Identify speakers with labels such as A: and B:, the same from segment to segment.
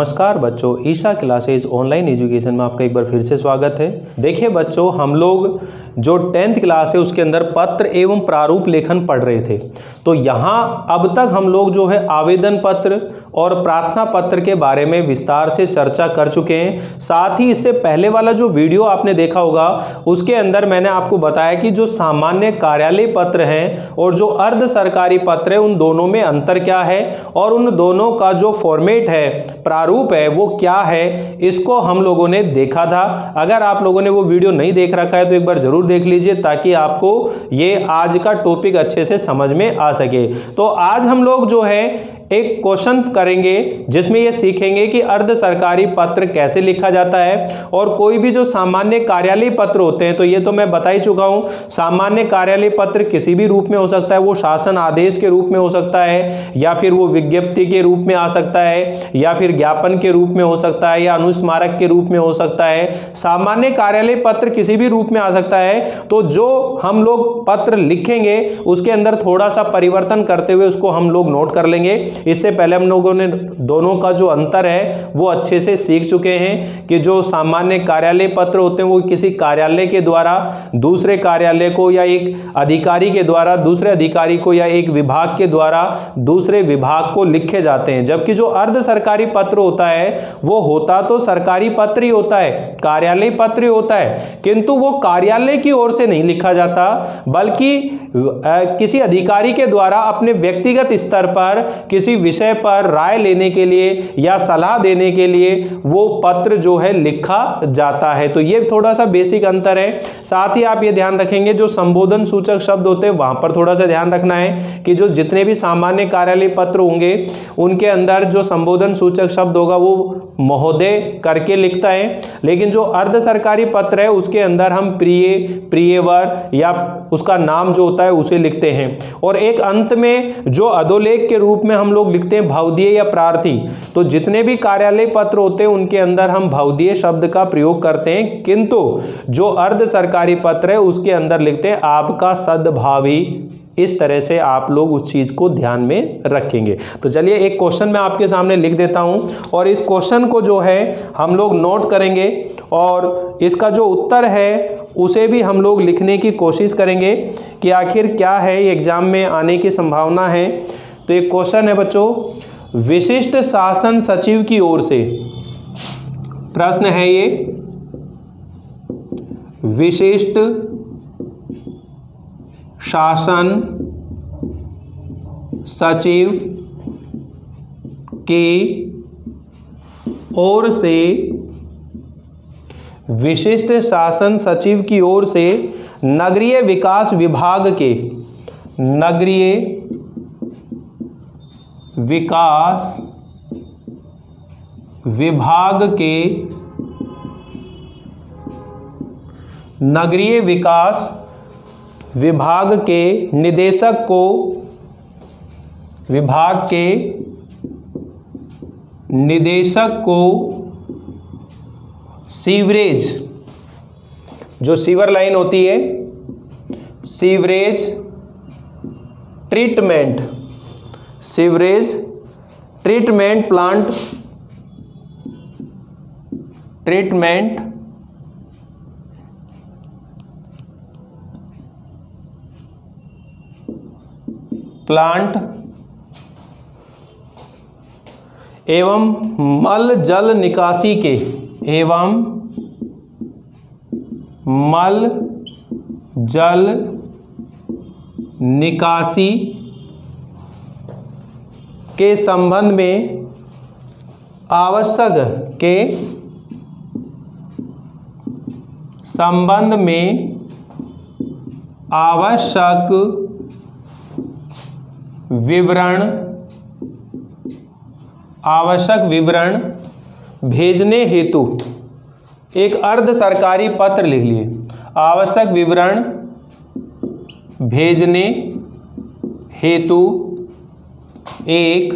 A: नमस्कार बच्चों, Isha classes online education में आपका एक बार फिर से स्वागत है। देखिए बच्चों, हम लोग जो 10th क्लास है उसके अंदर पत्र एवं प्रारूप लेखन पढ़ रहे थे। तो यहाँ अब तक हम लोग जो है आवेदन पत्र और प्रार्थना पत्र के बारे में विस्तार से चर्चा कर चुके हैं। साथ ही इससे पहले वाला जो वीडियो आपने देखा होगा उसके अंदर मैंने आपको बताया कि जो सामान्य कार्यालय पत्र हैं और जो अर्ध सरकारी पत्र है उन दोनों में अंतर क्या है और उन दोनों का जो फॉर्मेट है, प्रारूप है, वो क्या है, इसको हम लोगों ने देखा था। अगर आप लोगों ने वो वीडियो नहीं देख रखा है तो एक बार जरूर देख लीजिए ताकि आपको ये आज का टॉपिक अच्छे से समझ में आ सके। तो आज हम लोग जो है एक क्वेश्चन करेंगे जिसमें ये सीखेंगे कि अर्ध सरकारी पत्र कैसे लिखा जाता है और कोई भी जो सामान्य कार्यालय पत्र होते हैं, तो ये तो मैं बता ही चुका हूं, सामान्य कार्यालय पत्र किसी भी रूप में हो सकता है। वो शासन आदेश के रूप में हो सकता है या फिर वो विज्ञप्ति के रूप में आ सकता है या फिर ज्ञापन के रूप में हो सकता है या अनुस्मारक के रूप में हो सकता है। सामान्य कार्यालय पत्र किसी भी रूप में आ सकता है। तो जो हम लोग पत्र लिखेंगे उसके अंदर थोड़ा सा परिवर्तन करते हुए उसको हम लोग नोट कर लेंगे। इससे पहले हम लोगों ने दोनों का जो अंतर है वो अच्छे से सीख चुके हैं कि जो सामान्य कार्यालय पत्र होते हैं वो किसी कार्यालय के द्वारा दूसरे कार्यालय को या एक अधिकारी के द्वारा दूसरे अधिकारी को या एक विभाग के द्वारा दूसरे विभाग को लिखे जाते हैं। जबकि जो अर्ध सरकारी पत्र होता है वो होता तो सरकारी पत्र ही होता है, कार्यालय पत्र ही होता है, किंतु वो कार्यालय की ओर से नहीं लिखा जाता बल्कि किसी अधिकारी के द्वारा अपने व्यक्तिगत स्तर पर किसी विषय पर राय लेने के लिए या सलाह देने के लिए वो पत्र जो है लिखा जाता है। तो ये थोड़ा सा बेसिक अंतर है। साथ ही आप ये ध्यान रखेंगे जो संबोधन सूचक शब्द होते हैं वहां पर थोड़ा सा ध्यान रखना है कि जो जितने भी सामान्य कार्यालय पत्र होंगे उनके अंदर जो संबोधन सूचक शब्द होगा वो महोदय करके लिखता है, लेकिन जो अर्ध सरकारी पत्र है उसके अंदर हम प्रिय, प्रियवर या उसका नाम जो होता है उसे लिखते हैं। और एक अंत में जो अधोलेख के रूप में हम लोग लिखते हैं भवदीय या प्रार्थी। तो जितने भी कार्यालय पत्र होते हैं उनके अंदर हम भवदीय शब्द का प्रयोग करते हैं, किंतु जो अर्ध सरकारी पत्र है उसके अंदर लिखते हैं आपका सद्भावी। इस तरह से आप लोग उस चीज को ध्यान में रखेंगे। तो चलिए एक क्वेश्चन मैं आपके सामने लिख देता हूं और इस क्वेश्चन को जो है हम लोग नोट करेंगे और इसका जो उत्तर है उसे भी हम लोग लिखने की कोशिश करेंगे कि आखिर क्या है, ये एग्जाम में आने की संभावना है। तो एक क्वेश्चन है बच्चों, विशिष्ट शासन सचिव की ओर से, प्रश्न है ये, विशिष्ट शासन सचिव की ओर से, विशिष्ट शासन सचिव की ओर से नगरीय विकास विभाग के, नगरीय विकास विभाग के, नगरीय विकास विभाग के निदेशक को, विभाग के निदेशक को सीवरेज, जो सीवर लाइन होती है, sewerage treatment, sewerage treatment plant, treatment plant एवं मल जल निकासी के, एवं मल जल निकासी के संबंध में आवश्यक, के संबंध में आवश्यक विवरण, आवश्यक विवरण भेजने हेतु, एक अर्ध सरकारी पत्र लिख लिए, आवश्यक विवरण भेजने हेतु एक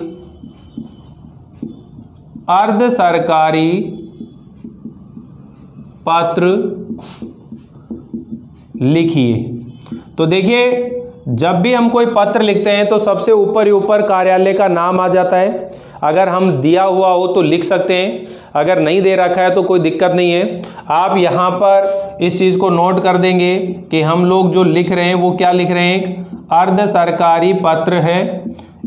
A: अर्ध सरकारी पत्र लिखिए। तो देखिए, जब भी हम कोई पत्र लिखते हैं तो सबसे ऊपर ही ऊपर कार्यालय का नाम आ जाता है। अगर हम दिया हुआ हो तो लिख सकते हैं, अगर नहीं दे रखा है तो कोई दिक्कत नहीं है। आप यहाँ पर इस चीज़ को नोट कर देंगे कि हम लोग जो लिख रहे हैं वो क्या लिख रहे हैं, एक अर्ध सरकारी पत्र है,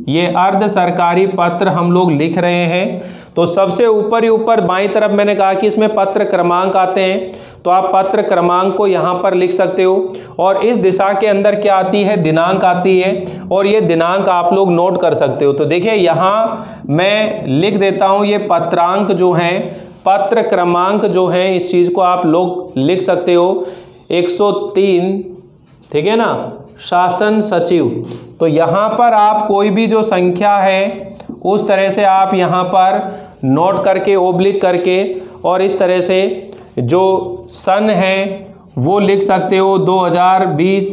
A: ये अर्ध सरकारी पत्र हम लोग लिख रहे हैं। तो सबसे ऊपर ही ऊपर बाईं तरफ मैंने कहा कि इसमें पत्र क्रमांक आते हैं, तो आप पत्र क्रमांक को यहाँ पर लिख सकते हो। और इस दिशा के अंदर क्या आती है, दिनांक आती है, और ये दिनांक आप लोग नोट कर सकते हो। तो देखिए यहाँ मैं लिख देता हूँ, ये पत्रांक जो हैं, पत्र क्रमांक जो है, इस चीज़ को आप लोग लिख सकते हो 103, ठीक है ना, शासन सचिव। तो यहाँ पर आप कोई भी जो संख्या है उस तरह से आप यहाँ पर नोट करके ओब्लिक करके और इस तरह से जो सन है वो लिख सकते हो 2020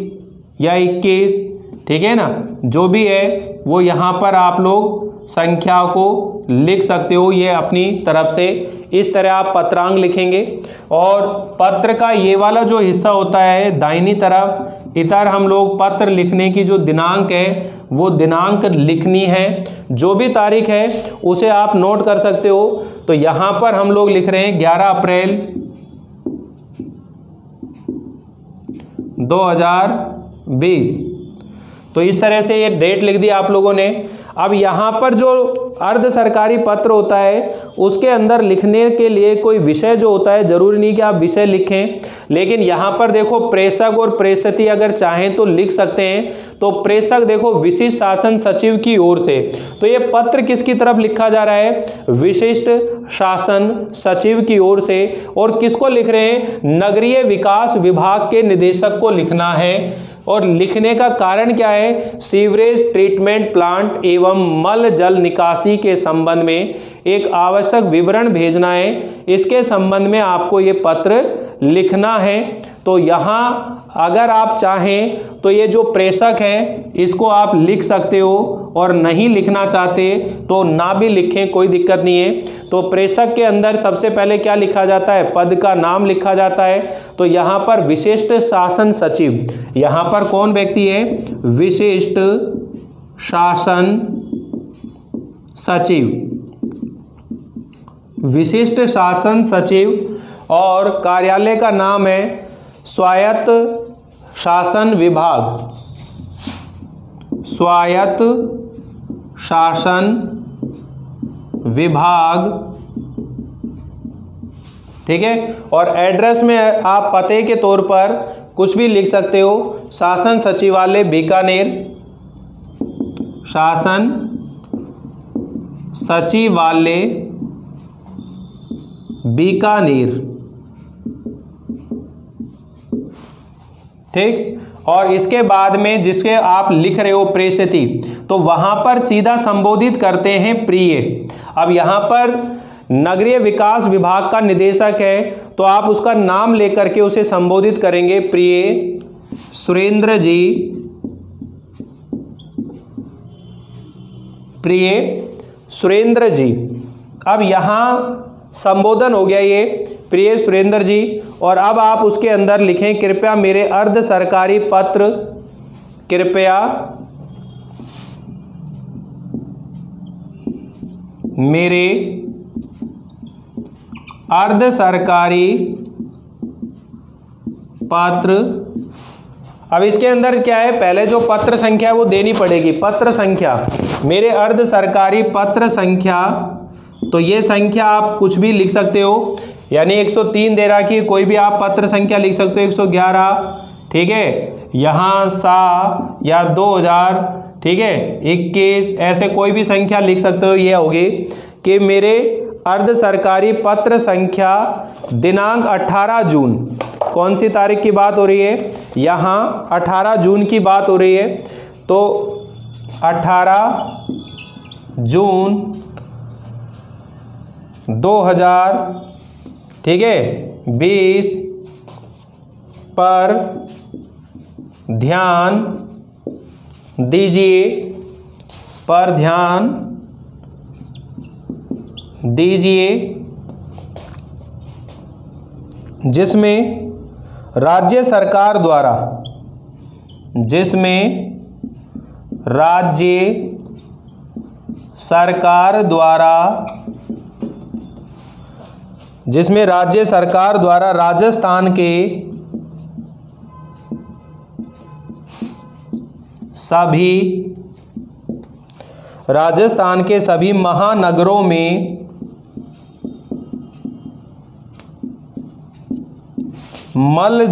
A: या 21, ठीक है ना, जो भी है वो यहाँ पर आप लोग संख्या को लिख सकते हो। ये अपनी तरफ से इस तरह आप पत्रांक लिखेंगे। और पत्र का ये वाला जो हिस्सा होता है दाहिनी तरफ, इधर हम लोग पत्र लिखने की जो दिनांक है वो दिनांक लिखनी है, जो भी तारीख है उसे आप नोट कर सकते हो। तो यहाँ पर हम लोग लिख रहे हैं 11 अप्रैल 2020। तो इस तरह से ये डेट लिख दी आप लोगों ने। अब यहाँ पर जो अर्ध सरकारी पत्र होता है उसके अंदर लिखने के लिए कोई विषय जो होता है, जरूरी नहीं कि आप विषय लिखें, लेकिन यहाँ पर देखो प्रेषक और प्रेषित अगर चाहें तो लिख सकते हैं। तो प्रेषक देखो विशिष्ट शासन सचिव की ओर से, तो ये पत्र किसकी तरफ लिखा जा रहा है, विशिष्ट शासन सचिव की ओर से। और किसको लिख रहे हैं, नगरीय विकास विभाग के निदेशक को लिखना है। और लिखने का कारण क्या है, सीवरेज ट्रीटमेंट प्लांट एवं मल जल निकासी के संबंध में एक आवश्यक विवरण भेजना है, इसके संबंध में आपको ये पत्र लिखना है। तो यहाँ अगर आप चाहें तो ये जो प्रेषक है इसको आप लिख सकते हो, और नहीं लिखना चाहते तो ना भी लिखें, कोई दिक्कत नहीं है। तो प्रेषक के अंदर सबसे पहले क्या लिखा जाता है, पद का नाम लिखा जाता है। तो यहाँ पर विशिष्ट शासन सचिव, यहाँ पर कौन व्यक्ति है, विशिष्ट शासन सचिव, विशिष्ट शासन सचिव, और कार्यालय का नाम है स्वायत्त शासन विभाग, स्वायत्त शासन विभाग, ठीक है। और एड्रेस में आप पते के तौर पर कुछ भी लिख सकते हो, शासन सचिवालय बीकानेर, शासन सचिवालय बीकानेर, ठीक। और इसके बाद में जिसके आप लिख रहे हो प्रेषित, तो वहां पर सीधा संबोधित करते हैं प्रिय। अब यहां पर नगरीय विकास विभाग का निदेशक है तो आप उसका नाम लेकर के उसे संबोधित करेंगे, प्रिय सुरेंद्र जी, प्रिय सुरेंद्र जी। अब यहां संबोधन हो गया ये, प्रिय सुरेंद्र जी। और अब आप उसके अंदर लिखें, कृपया मेरे अर्ध सरकारी पत्र, कृपया मेरे अर्ध सरकारी पत्र। अब इसके अंदर क्या है, पहले जो पत्र संख्या है वो देनी पड़ेगी, पत्र संख्या, मेरे अर्ध सरकारी पत्र संख्या। तो ये संख्या आप कुछ भी लिख सकते हो, यानी 103 दे रखी, कोई भी आप पत्र संख्या लिख सकते हो, 111, ठीक है, यहाँ सा या 2000, ठीक है, 21, ऐसे कोई भी संख्या लिख सकते हो। ये होगी कि मेरे अर्ध सरकारी पत्र संख्या दिनांक 18 जून, कौन सी तारीख की बात हो रही है, यहाँ 18 जून की बात हो रही है। तो 18 जून 2000, ठीक है, 20 पर ध्यान दीजिए, पर ध्यान दीजिए, जिसमें राज्य सरकार द्वारा, जिसमें राज्य सरकार द्वारा, जिसमें राज्य सरकार द्वारा राजस्थान के सभी महानगरों में मल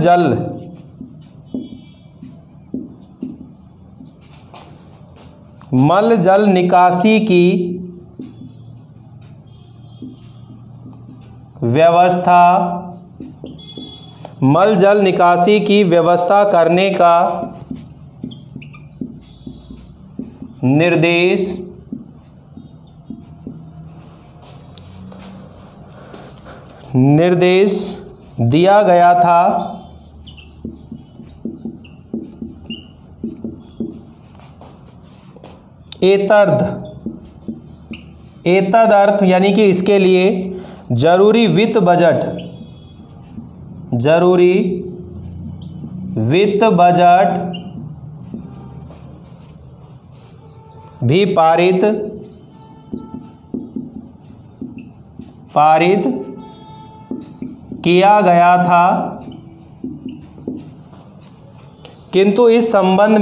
A: जल निकासी की व्यवस्था करने का निर्देश दिया गया था। एतद अर्थ यानी कि इसके लिए जरूरी वित्त बजट भी पारित किया गया था, किंतु इस संबंध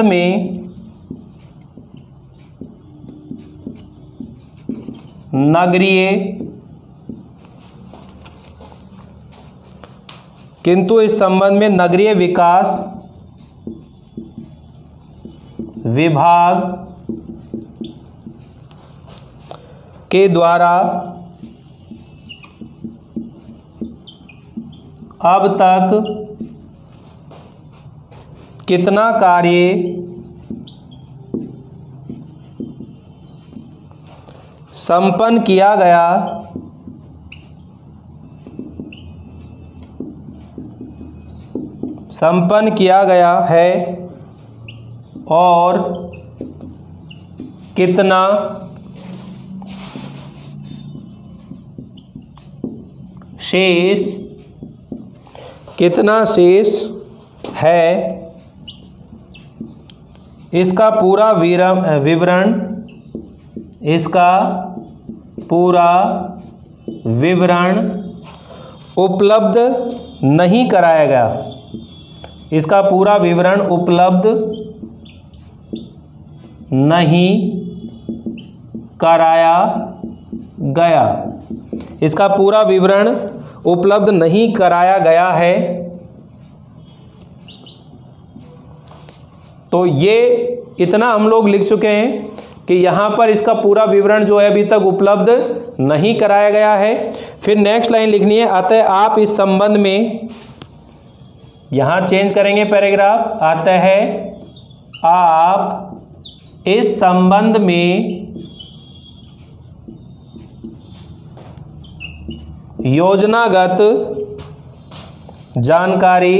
A: में नगरीय विकास विभाग के द्वारा अब तक कितना कार्य संपन्न किया गया है और कितना शेष है, इसका पूरा विवरण उपलब्ध नहीं कराया गया। इसका पूरा विवरण उपलब्ध नहीं कराया गया। इसका पूरा विवरण उपलब्ध नहीं कराया गया है। तो ये इतना हम लोग लिख चुके हैं कि यहाँ पर इसका पूरा विवरण जो है अभी तक उपलब्ध नहीं कराया गया है। फिर नेक्स्ट लाइन लिखनी है, अतः आप इस संबंध में, यहाँ चेंज करेंगे पैराग्राफ, अतः आप इस संबंध में योजनागत जानकारी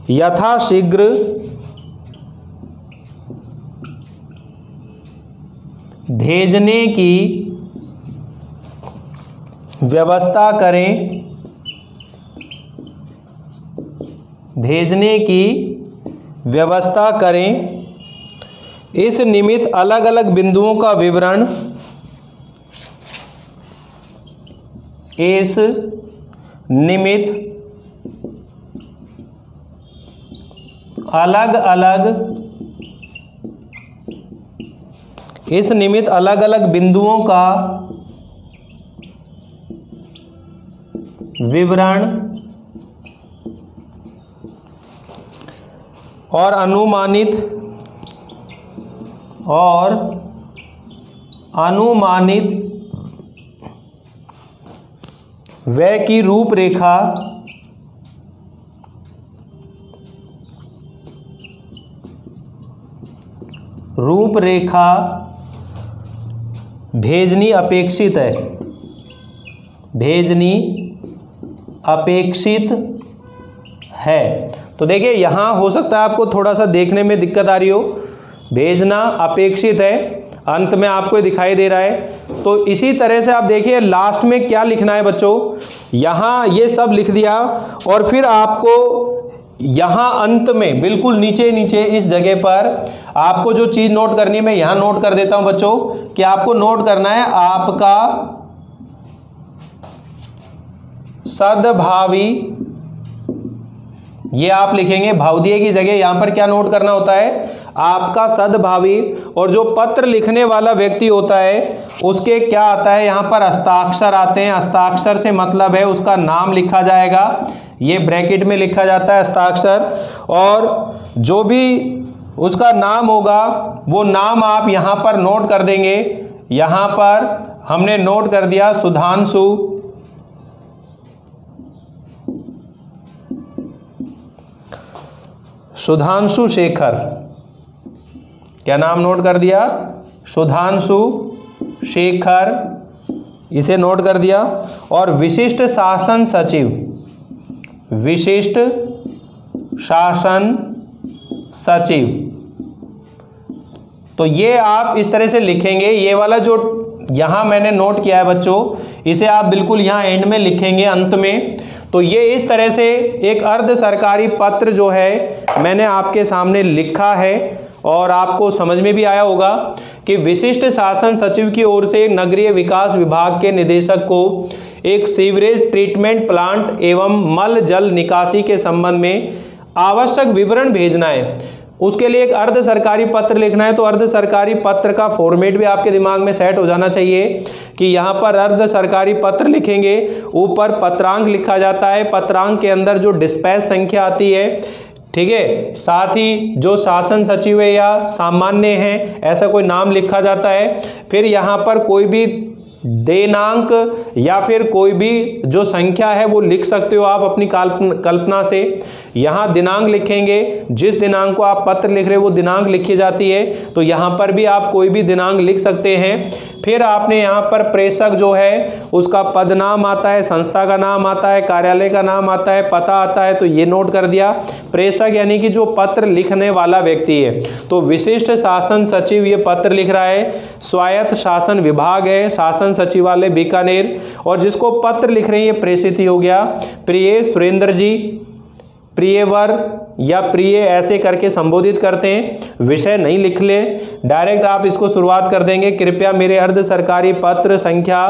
A: यथाशीघ्र भेजने की व्यवस्था करें। इस निमित्त अलग अलग बिंदुओं का विवरण अलग अलग बिंदुओं का विवरण और अनुमानित व्यय की रूपरेखा भेजनी अपेक्षित है। तो देखिए यहाँ हो सकता है आपको थोड़ा सा देखने में दिक्कत आ रही हो, भेजना अपेक्षित है, अंत में आपको दिखाई दे रहा है। तो इसी तरह से आप देखिए लास्ट में क्या लिखना है बच्चों, यहाँ ये सब लिख दिया और फिर आपको यहाँ अंत में बिल्कुल नीचे नीचे इस जगह पर आपको जो चीज नोट करनी है मैं यहाँ नोट कर देता हूं बच्चों कि आपको नोट करना है आपका सद्भावी, ये आप लिखेंगे भावदीय की जगह, यहां पर क्या नोट करना होता है आपका सद्भावी, और जो पत्र लिखने वाला व्यक्ति होता है उसके क्या आता है यहाँ पर हस्ताक्षर आते हैं। हस्ताक्षर से मतलब है उसका नाम लिखा जाएगा, ये ब्रैकेट में लिखा जाता है हस्ताक्षर, और जो भी उसका नाम होगा वो नाम आप यहाँ पर नोट कर देंगे। यहाँ पर हमने नोट कर दिया सुधांशु शेखर, क्या नाम नोट कर दिया सुधांशु शेखर, इसे नोट कर दिया। और विशिष्ट शासन सचिव, विशिष्ट शासन सचिव, तो ये आप इस तरह से लिखेंगे। ये वाला जो यहाँ मैंने नोट किया है बच्चों, इसे आप बिल्कुल यहाँ एंड में लिखेंगे अंत में। तो ये इस तरह से एक अर्ध सरकारी पत्र जो है मैंने आपके सामने लिखा है, और आपको समझ में भी आया होगा कि विशिष्ट शासन सचिव की ओर से नगरीय विकास विभाग के निदेशक को एक सीवरेज ट्रीटमेंट प्लांट एवं मल जल निकासी के संबंध में आवश्यक विवरण भेजना है। उसके लिए एक अर्ध सरकारी पत्र लिखना है। तो अर्ध सरकारी पत्र का फॉर्मेट भी आपके दिमाग में सेट हो जाना चाहिए कि यहाँ पर अर्ध सरकारी पत्र लिखेंगे, ऊपर पत्रांक लिखा जाता है, पत्रांक के अंदर जो डिस्पैच संख्या आती है, ठीक है, साथ ही जो शासन सचिव है या सामान्य है ऐसा कोई नाम लिखा जाता है। फिर यहाँ पर कोई भी दिनांक या फिर कोई भी जो संख्या है वो लिख सकते हो आप अपनी कल्पना से। यहाँ दिनांक लिखेंगे, जिस दिनांक को आप पत्र लिख रहे हो वो दिनांक लिखी जाती है, तो यहाँ पर भी आप कोई भी दिनांक लिख सकते हैं। फिर आपने यहाँ पर प्रेषक जो है उसका पद नाम आता है, संस्था का नाम आता है, कार्यालय का नाम आता है, पता आता है, तो ये नोट कर दिया। प्रेषक यानी कि जो पत्र लिखने वाला व्यक्ति है। तो विशिष्ट शासन सचिव ये पत्र लिख रहा है, स्वायत्त शासन विभाग है, शासन सचिवालय बीकानेर, और जिसको पत्र लिख रहे हैं ये प्रेषित ही हो गया। प्रिय सुरेंद्र जी, प्रियवर या प्रिय ऐसे करके संबोधित करते हैं, विषय नहीं लिख ले, डायरेक्ट आप इसको शुरुआत कर देंगे, कृपया मेरे अर्ध सरकारी पत्र संख्या,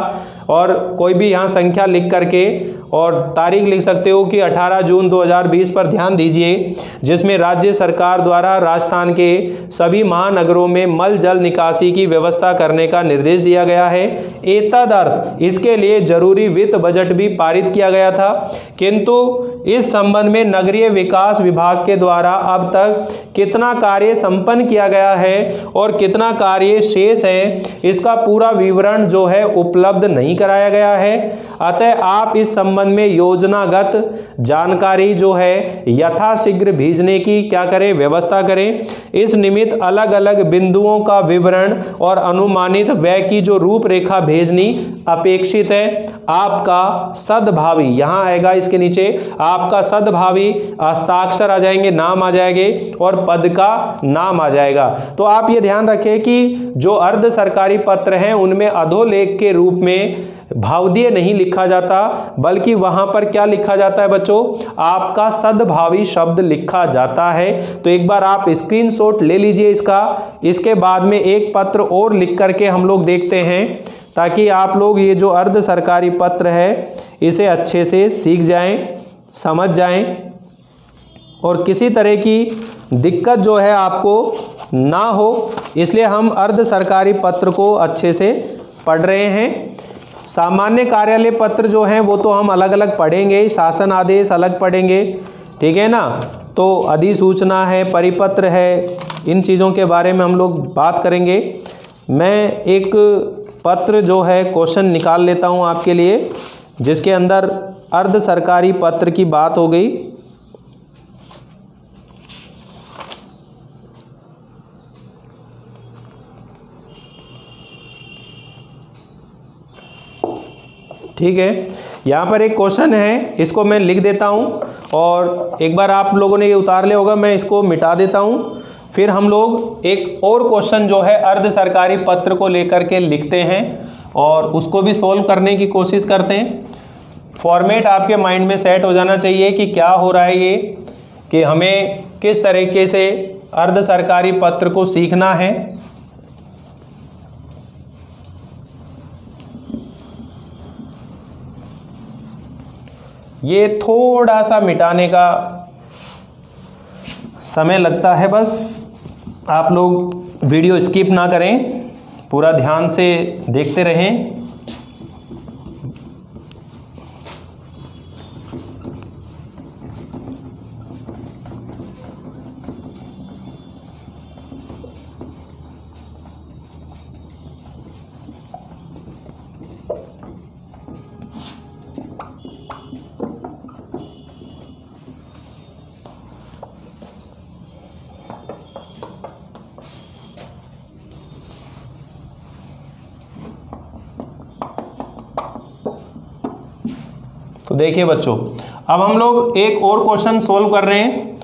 A: और कोई भी यहाँ संख्या लिख करके, और तारीख लिख सकते हो कि 18 जून 2020 पर ध्यान दीजिए, जिसमें राज्य सरकार द्वारा राजस्थान के सभी महानगरों में मल जल निकासी की व्यवस्था करने का निर्देश दिया गया है। एतदर्थ इसके लिए जरूरी वित्त बजट भी पारित किया गया था, किंतु इस संबंध में नगरीय विकास विभाग के द्वारा अब तक कितना कार्य संपन्न किया गया है और कितना कार्य शेष है, इसका पूरा विवरण जो है उपलब्ध नहीं कराया गया है। अतः आप इस संबंध में योजनागत जानकारी जो है यथाशीघ्र भेजने की क्या करें, व्यवस्था करें। इस निमित्त अलग अलग बिंदुओं का विवरण और अनुमानित व्यय की जो रूपरेखा भेजनी अपेक्षित है। आपका सद्भावी यहाँ आएगा, इसके नीचे आपका सद्भावी, हस्ताक्षर आ जाएंगे, नाम आ जाएंगे और पद का नाम आ जाएगा। तो आप ये ध्यान रखें कि जो अर्ध सरकारी पत्र हैं उनमें अधोलेख के रूप में भावदीय नहीं लिखा जाता, बल्कि वहां पर क्या लिखा जाता है बच्चों, आपका सद्भावी शब्द लिखा जाता है। तो एक बार आप स्क्रीनशॉट ले लीजिए इसका। इसके बाद में एक पत्र और लिख करके हम लोग देखते हैं, ताकि आप लोग ये जो अर्ध सरकारी पत्र है इसे अच्छे से सीख जाएं, समझ जाएं, और किसी तरह की दिक्कत जो है आपको ना हो, इसलिए हम अर्ध सरकारी पत्र को अच्छे से पढ़ रहे हैं। सामान्य कार्यालय पत्र जो हैं वो तो हम अलग अलग पढ़ेंगे, शासन आदेश अलग पढ़ेंगे, ठीक है ना। तो अधिसूचना है, परिपत्र है, इन चीज़ों के बारे में हम लोग बात करेंगे। मैं एक पत्र जो है क्वेश्चन निकाल लेता हूँ आपके लिए, जिसके अंदर अर्ध सरकारी पत्र की बात हो गई। ठीक है, यहाँ पर एक क्वेश्चन है, इसको मैं लिख देता हूँ, और एक बार आप लोगों ने ये उतार लिया होगा, मैं इसको मिटा देता हूँ। फिर हम लोग एक और क्वेश्चन जो है अर्ध सरकारी पत्र को लेकर के लिखते हैं, और उसको भी सोल्व करने की कोशिश करते हैं। फॉर्मेट आपके माइंड में सेट हो जाना चाहिए कि क्या हो रहा है ये, कि हमें किस तरीके से अर्ध सरकारी पत्र को सीखना है। ये थोड़ा सा मिटाने का समय लगता है, बस आप लोग वीडियो स्किप ना करें, पूरा ध्यान से देखते रहें। तो देखिए बच्चों, अब हम लोग एक और क्वेश्चन सोल्व कर रहे हैं,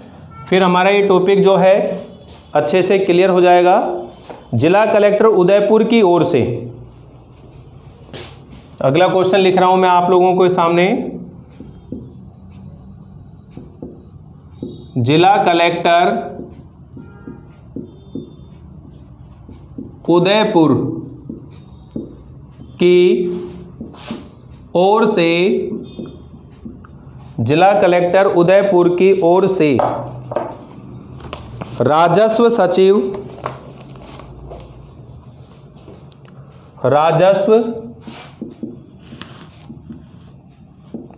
A: फिर हमारा ये टॉपिक जो है अच्छे से क्लियर हो जाएगा। जिला कलेक्टर उदयपुर की ओर से, अगला क्वेश्चन लिख रहा हूं मैं आप लोगों के सामने। जिला कलेक्टर उदयपुर की ओर से, जिला कलेक्टर उदयपुर की ओर से राजस्व सचिव, राजस्व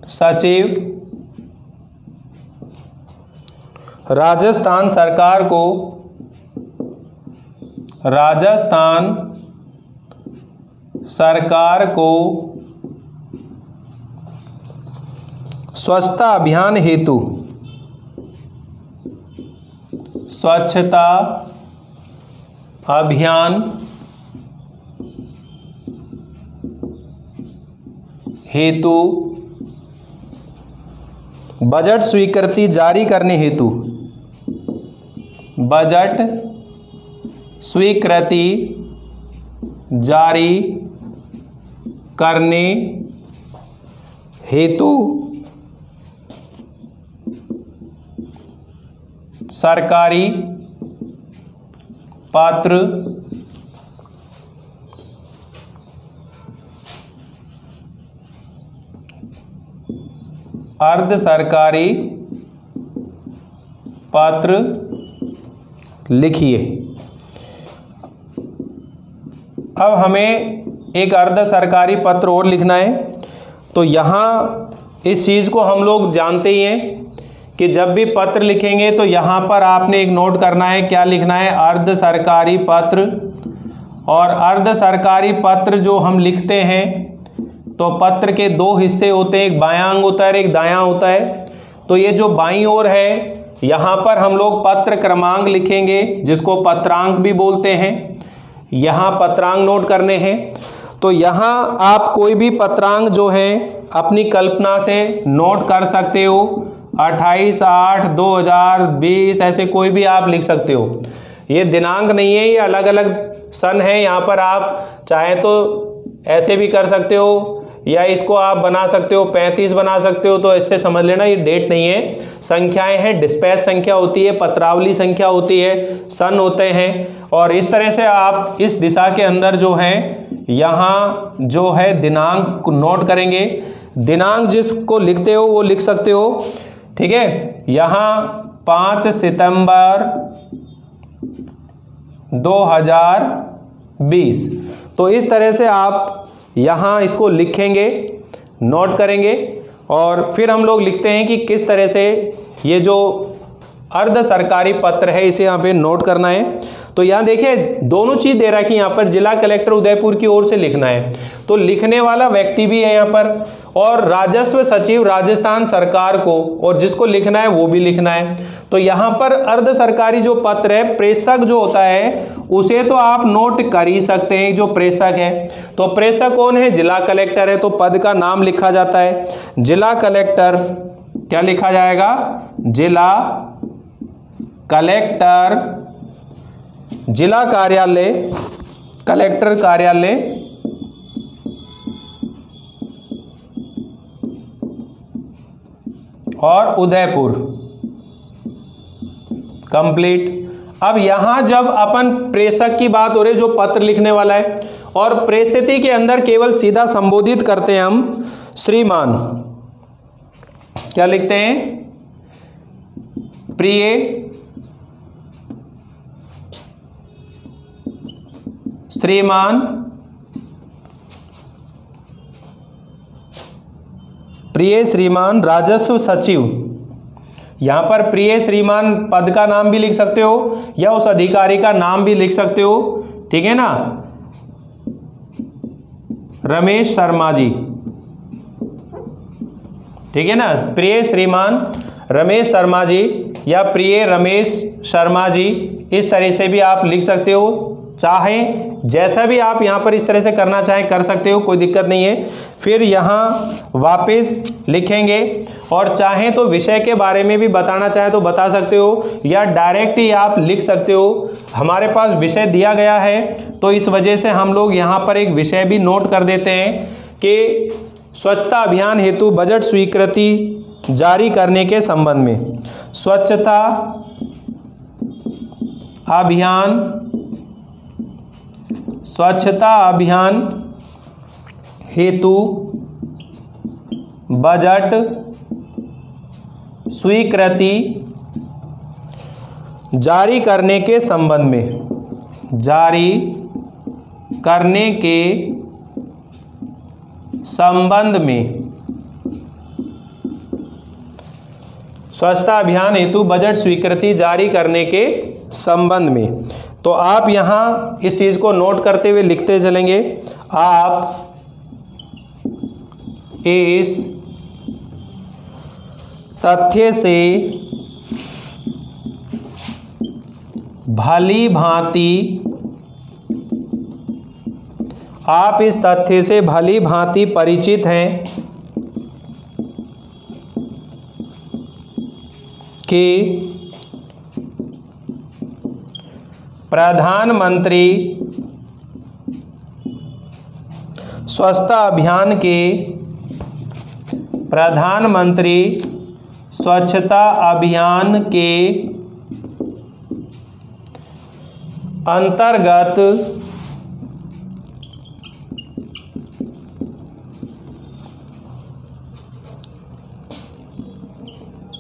A: सचिव राजस्थान सरकार को, राजस्थान सरकार को स्वच्छता अभियान हेतु, स्वच्छता अभियान हेतु बजट स्वीकृति जारी करने हेतु, बजट स्वीकृति जारी करने हेतु सरकारी पात्र अर्ध सरकारी पात्र लिखिए। अब हमें एक अर्ध सरकारी पत्र और लिखना है। तो यहाँ इस चीज़ को हम लोग जानते ही हैं कि जब भी पत्र लिखेंगे तो यहाँ पर आपने एक नोट करना है, क्या लिखना है, अर्ध सरकारी पत्र। और अर्ध सरकारी पत्र जो हम लिखते हैं तो पत्र के दो हिस्से होते हैं, एक बायां अंग होता है, एक दायां होता है। तो ये जो बाईं ओर है यहाँ पर हम लोग पत्र क्रमांक लिखेंगे, जिसको पत्रांक भी बोलते हैं। यहाँ पत्रांक नोट करने हैं। तो यहाँ आप कोई भी पत्रांक जो है अपनी कल्पना से नोट कर सकते हो, 28/8/2020 ऐसे कोई भी आप लिख सकते हो। ये दिनांक नहीं है, ये अलग अलग सन है। यहाँ पर आप चाहे तो ऐसे भी कर सकते हो, या इसको आप बना सकते हो 35 बना सकते हो। तो इससे समझ लेना ये डेट नहीं है, संख्याएं हैं, डिस्पैच संख्या होती है, पत्रावली संख्या होती है, सन होते हैं। और इस तरह से आप इस दिशा के अंदर जो है यहाँ जो है दिनांक को नोट करेंगे। दिनांक जिसको लिखते हो वो लिख सकते हो, ठीक है। यहाँ 5 सितंबर 2020। तो इस तरह से आप यहाँ इसको लिखेंगे, नोट करेंगे। और फिर हम लोग लिखते हैं कि किस तरह से ये जो अर्ध सरकारी पत्र है इसे यहाँ पे नोट करना है। तो यहाँ देखिए दोनों चीज़ दे रखी है यहाँ पर, जिला कलेक्टर उदयपुर की ओर से लिखना है। तो लिखने वाला व्यक्ति भी है यहाँ पर, और राजस्व सचिव राजस्थान सरकार को, और जिसको लिखना है वो भी लिखना है। तो यहाँ पर अर्ध सरकारी जो पत्र है, प्रेषक जो होता है उसे तो आप नोट कर ही सकते हैं, जो प्रेषक है। तो प्रेषक कौन है, जिला कलेक्टर है। तो पद का नाम लिखा जाता है जिला कलेक्टर। क्या लिखा जाएगा, जिला कलेक्टर, जिला कार्यालय, कलेक्टर कार्यालय और उदयपुर। कंप्लीट। अब यहां जब अपन प्रेषक की बात हो रही है जो पत्र लिखने वाला है, और प्रेषित के अंदर केवल सीधा संबोधित करते हैं हम श्रीमान। क्या लिखते हैं? प्रिय श्रीमान, प्रिय श्रीमान राजस्व सचिव। यहां पर प्रिय श्रीमान पद का नाम भी लिख सकते हो या उस अधिकारी का नाम भी लिख सकते हो, ठीक है ना। रमेश शर्मा जी, ठीक है ना। प्रिय श्रीमान रमेश शर्मा जी या प्रिय रमेश शर्मा जी, इस तरह से भी आप लिख सकते हो। चाहे जैसा भी आप यहाँ पर इस तरह से करना चाहें कर सकते हो, कोई दिक्कत नहीं है। फिर यहाँ वापस लिखेंगे, और चाहें तो विषय के बारे में भी बताना चाहें तो बता सकते हो, या डायरेक्ट ही आप लिख सकते हो। हमारे पास विषय दिया गया है तो इस वजह से हम लोग यहाँ पर एक विषय भी नोट कर देते हैं कि स्वच्छता अभियान हेतु बजट स्वीकृति जारी करने के संबंध में। स्वच्छता अभियान हेतु बजट स्वीकृति जारी करने के संबंध में। जारी करने के संबंध में। स्वच्छता अभियान हेतु बजट स्वीकृति जारी करने के संबंध में। तो आप यहाँ इस चीज़ को नोट करते हुए लिखते चलेंगे। आप इस तथ्य से भली भांति परिचित हैं कि प्रधानमंत्री स्वच्छता अभियान के अंतर्गत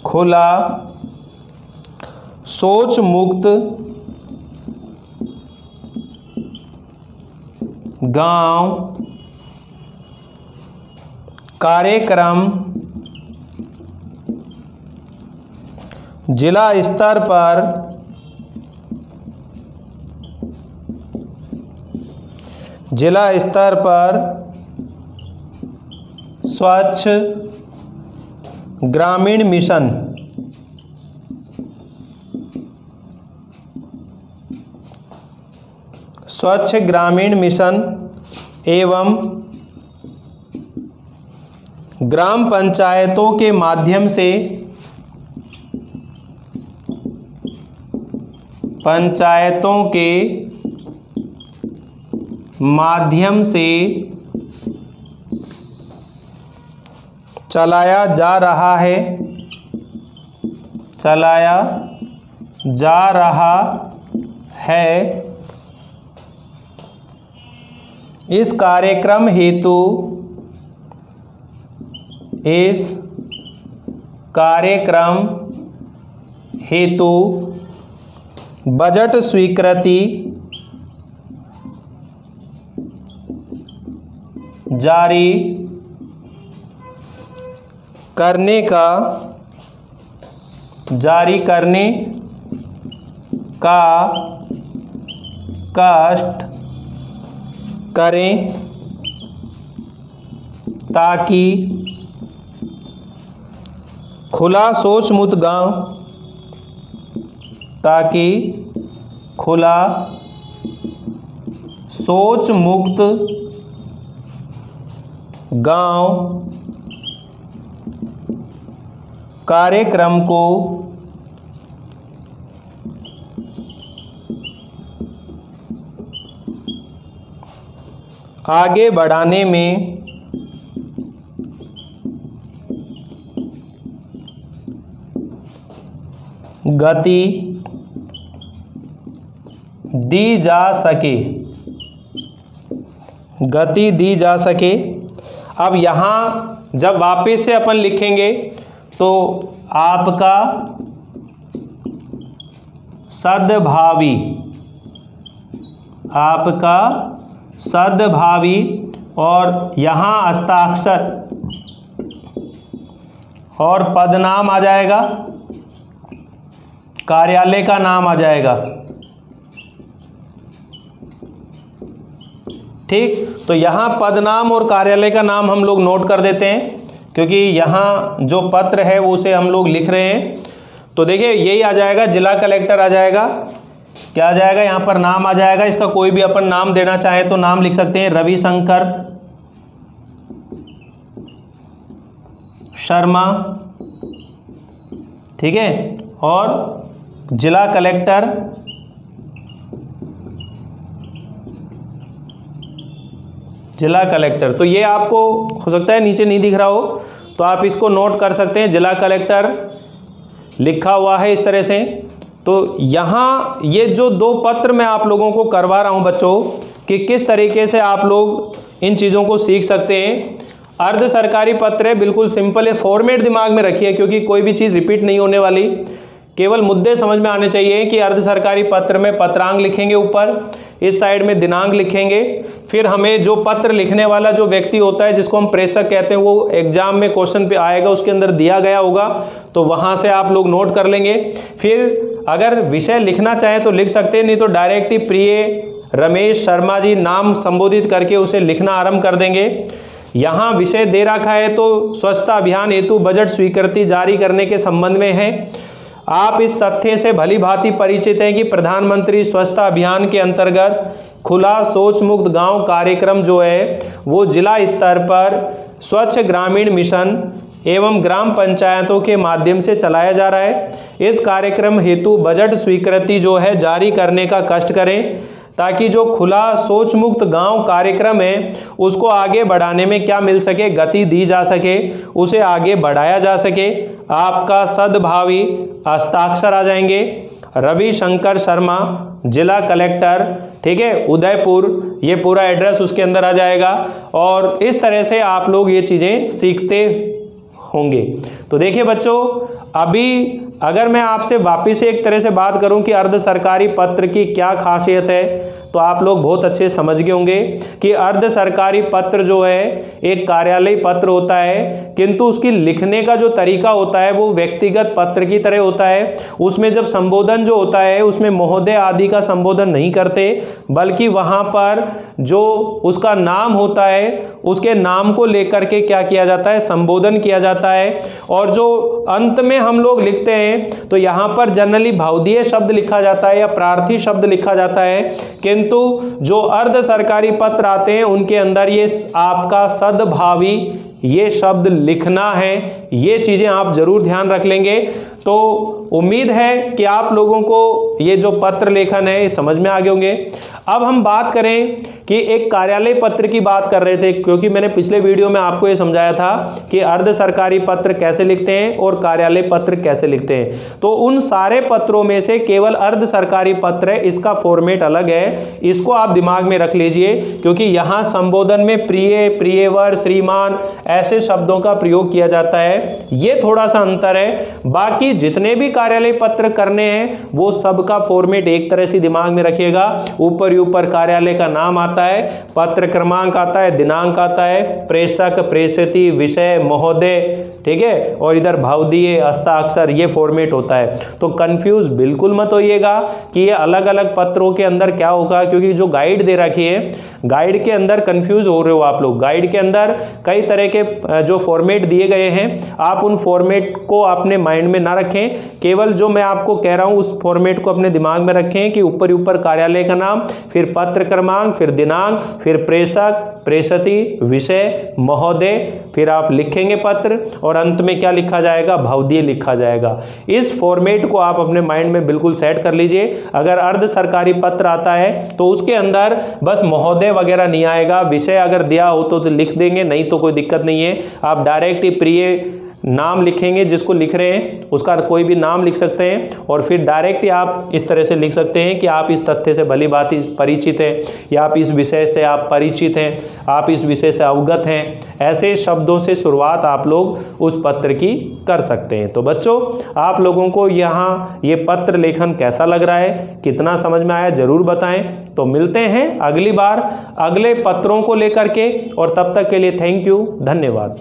A: खुला शौच मुक्त गांव कार्यक्रम जिला स्तर पर स्वच्छ ग्रामीण मिशन एवं ग्राम पंचायतों के माध्यम से चलाया जा रहा है। इस कार्यक्रम हेतु बजट स्वीकृति जारी करने का कष्ट करें ताकि खुला शौच मुक्त गांव कार्यक्रम को आगे बढ़ाने में गति दी जा सके, गति दी जा सके। अब यहाँ जब वापस से अपन लिखेंगे तो आपका सद्भावी, आपका सद्भावी, और यहाँ हस्ताक्षर और पदनाम आ जाएगा, कार्यालय का नाम आ जाएगा। ठीक, तो यहाँ पदनाम और कार्यालय का नाम हम लोग नोट कर देते हैं, क्योंकि यहाँ जो पत्र है वो उसे हम लोग लिख रहे हैं। तो देखिए यही आ जाएगा, जिला कलेक्टर आ जाएगा, क्या आ जाएगा, यहाँ पर नाम आ जाएगा। इसका कोई भी अपन नाम देना चाहें तो नाम लिख सकते हैं, रविशंकर शर्मा, ठीक है। और जिला कलेक्टर जिला कलेक्टर, तो ये आपको हो सकता है नीचे नहीं दिख रहा हो तो आप इसको नोट कर सकते हैं, जिला कलेक्टर लिखा हुआ है इस तरह से। तो यहाँ ये जो दो पत्र मैं आप लोगों को करवा रहा हूँ बच्चों, कि किस तरीके से आप लोग इन चीज़ों को सीख सकते हैं। अर्ध सरकारी पत्र है, बिल्कुल सिंपल है, फॉर्मेट दिमाग में रखिए क्योंकि कोई भी चीज़ रिपीट नहीं होने वाली, केवल मुद्दे समझ में आने चाहिए। कि अर्ध सरकारी पत्र में पत्रांक लिखेंगे ऊपर, इस साइड में दिनांक लिखेंगे, फिर हमें जो पत्र लिखने वाला जो व्यक्ति होता है जिसको हम प्रेषक कहते हैं, वो एग्जाम में क्वेश्चन पे आएगा, उसके अंदर दिया गया होगा, तो वहाँ से आप लोग नोट कर लेंगे। फिर अगर विषय लिखना चाहें तो लिख सकते हैं, नहीं तो डायरेक्ट ही प्रिय रमेश शर्मा जी नाम संबोधित करके उसे लिखना आरंभ कर देंगे। यहाँ विषय दे रखा है तो स्वच्छता अभियान हेतु बजट स्वीकृति जारी करने के संबंध में है। आप इस तथ्य से भली भांति परिचित हैं कि प्रधानमंत्री स्वच्छता अभियान के अंतर्गत खुला शौच मुक्त गांव कार्यक्रम जो है वो जिला स्तर पर स्वच्छ ग्रामीण मिशन एवं ग्राम पंचायतों के माध्यम से चलाया जा रहा है। इस कार्यक्रम हेतु बजट स्वीकृति जो है जारी करने का कष्ट करें, ताकि जो खुला शौच मुक्त गांव कार्यक्रम है उसको आगे बढ़ाने में क्या मिल सके, गति दी जा सके, उसे आगे बढ़ाया जा सके। आपका सद्भावी हस्ताक्षर आ जाएंगे, रविशंकर शर्मा, जिला कलेक्टर, ठीक है, उदयपुर, ये पूरा एड्रेस उसके अंदर आ जाएगा। और इस तरह से आप लोग ये चीज़ें सीखते होंगे। तो देखिए बच्चों, अभी अगर मैं आपसे वापस से एक तरह से बात करूं कि अर्ध सरकारी पत्र की क्या खासियत है, तो आप लोग बहुत अच्छे समझ गए होंगे कि अर्ध सरकारी पत्र जो है एक कार्यालय पत्र होता है, किंतु उसकी लिखने का जो तरीका होता है वो व्यक्तिगत पत्र की तरह होता है। उसमें जब संबोधन जो होता है उसमें महोदय आदि का संबोधन नहीं करते, बल्कि वहाँ पर जो उसका नाम होता है उसके नाम को लेकर के क्या किया जाता है, संबोधन किया जाता है। और जो अंत में हम लोग लिखते हैं तो यहाँ पर जनरली भावदीय शब्द लिखा जाता है या प्रार्थी शब्द लिखा जाता है, किंतु जो अर्ध सरकारी पत्र आते हैं उनके अंदर ये आपका सद्भावी ये शब्द लिखना है। ये चीज़ें आप जरूर ध्यान रख लेंगे। तो उम्मीद है कि आप लोगों को ये जो पत्र लेखन है समझ में आ गए होंगे। अब हम बात करें कि एक कार्यालय पत्र की बात कर रहे थे, क्योंकि मैंने पिछले वीडियो में आपको ये समझाया था कि अर्ध सरकारी पत्र कैसे लिखते हैं और कार्यालय पत्र कैसे लिखते हैं। तो उन सारे पत्रों में से केवल अर्ध सरकारी पत्र है, इसका फॉर्मेट अलग है, इसको आप दिमाग में रख लीजिए, क्योंकि यहाँ संबोधन में प्रिय, प्रियवर, श्रीमान ऐसे शब्दों का प्रयोग किया जाता है। ये थोड़ा सा अंतर है। बाकी जितने भी कार्यालय पत्र करने हैं वो सबका फॉर्मेट एक तरह से दिमाग में रखिएगा। ऊपर कार्यालय का नाम आता है, पत्र क्रमांक आता है, दिनांक आता है, प्रेषक, प्रेषित, विषय, महोदय, ठीक है, और इधर भावदीय, हस्ताक्षर, ये फॉर्मेट होता है। तो कंफ्यूज बिल्कुल मत होइएगा कि ये अलग अलग पत्रों के अंदर क्या होगा, क्योंकि जो गाइड दे रखी है गाइड के अंदर कंफ्यूज हो रहे हो आप लोग। गाइड के अंदर कई तरह के जो फॉर्मेट दिए गए हैं, आप उन फॉर्मेट को अपने माइंड में ना रखें, केवल जो मैं आपको कह रहा हूं उस फॉर्मेट को अपने दिमाग में रखें कि ऊपर कार्यालय का नाम, फिर पत्र क्रमांक, फिर दिनांक, फिर प्रेषक, प्रेषित, विषय, महोदय, फिर आप लिखेंगे पत्र और अंत में क्या लिखा जाएगा, भावदीय लिखा जाएगा। इस फॉर्मेट को आप अपने माइंड में बिल्कुल सेट कर लीजिए। अगर अर्ध सरकारी पत्र आता है तो उसके अंदर बस महोदय वगैरह नहीं आएगा, विषय अगर दिया हो तो लिख देंगे, नहीं तो कोई दिक्कत नहीं है। आप डायरेक्ट ही प्रिय नाम लिखेंगे, जिसको लिख रहे हैं उसका कोई भी नाम लिख सकते हैं और फिर डायरेक्ट ही आप इस तरह से लिख सकते हैं कि आप इस तथ्य से भली भांति परिचित हैं या आप इस विषय से आप परिचित हैं, आप इस विषय से अवगत हैं। ऐसे शब्दों से शुरुआत आप लोग उस पत्र की कर सकते हैं। तो बच्चों, आप लोगों को यहाँ ये पत्र लेखन कैसा लग रहा है, कितना समझ में आया, ज़रूर बताएं। तो मिलते हैं अगली बार अगले पत्रों को लेकर के, और तब तक के लिए थैंक यू, धन्यवाद।